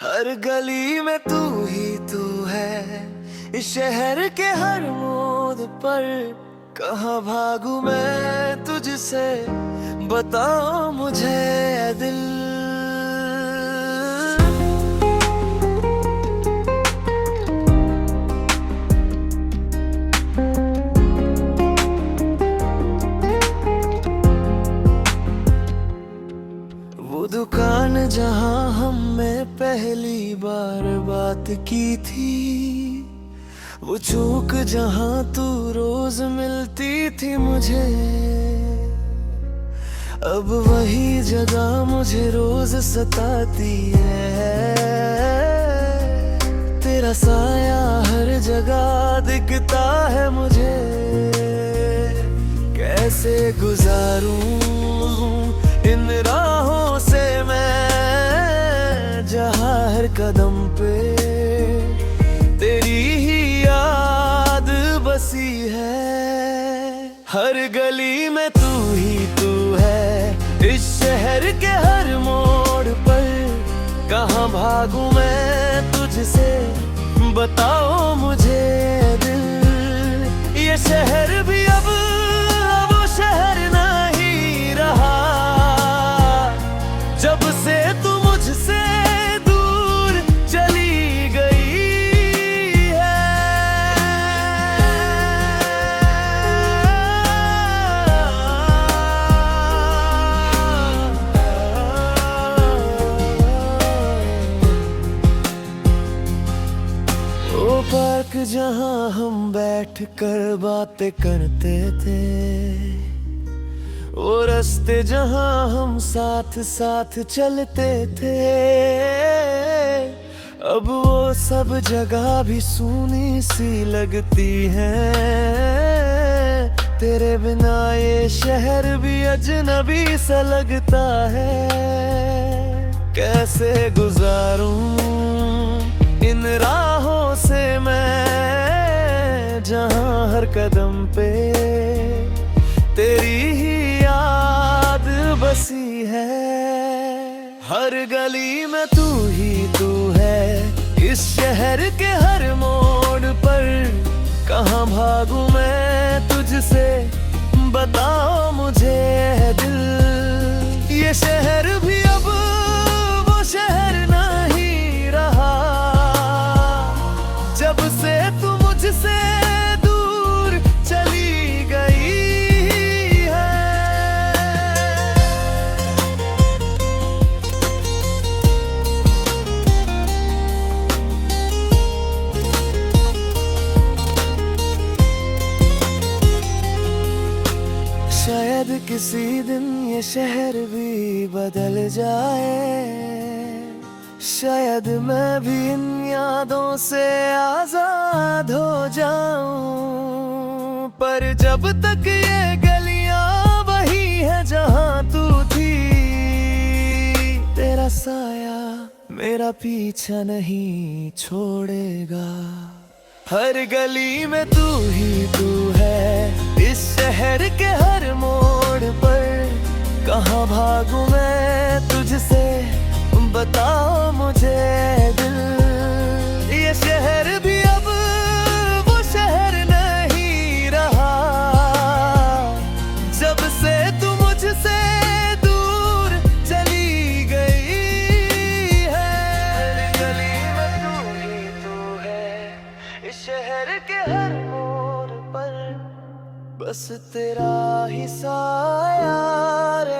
हर गली में तू ही तू है, इस शहर के हर मोड़ पर। कहाँ भागूं मैं तुझसे, बताओ मुझे ऐ दिल। वो दुकान जहाँ हमने पहली बार बात की थी, वो चौक जहाँ तू रोज मिलती थी मुझे, अब वही जगह मुझे रोज सताती है। तेरा साया हर जगह दिखता है मुझे, कैसे गुजारूं इन राहों से मैं, जहाँ हर कदम पे तेरी ही याद बसी है। हर गली में तू ही तू है, इस शहर के हर मोड़ पर। कहाँ भागूं मैं तुझसे, बताओ मुझे दिल। ये शहर भी अब वो शहर नहीं रहा, जब से तू मुझसे दूर चली गई है। वो पार्क जहाँ हम बैठ कर बातें करते थे, वो रास्ते जहाँ हम साथ साथ चलते थे, अब वो सब जगह भी सूनी सी लगती है। तेरे बिना ये शहर भी अजनबी सा लगता है, कैसे गुजारूं इन राहों से मैं, जहाँ हर कदम पे तेरी ही याद बसी है। हर गली में तू ही तू है, इस शहर के हर मोड़ पर। कहाँ भागूं मैं तुझसे, बताओ मुझे दिल। ये शहर भी अब वो शहर नहीं रहा, जब से तू मुझसे दूर चली गई है। शायद किसी दिन ये शहर भी बदल जाए, शायद मैं भी इन यादों से आजाद हो जाऊं। पर जब तक ये गलियां वही है जहां तू थी, तेरा साया मेरा पीछा नहीं छोड़ेगा। हर गली में तू ही तू है, इस शहर के हर मोड़ पर। कहाँ भागूं मैं तुझसे, बताओ मुझे दिल। ये शहर भी अब वो शहर नहीं रहा, जब से तू मुझसे दूर चली गई है। हर गली में तू ही तू है, इस शहर के हर मोड़ पर। बस तेरा ही साया रे।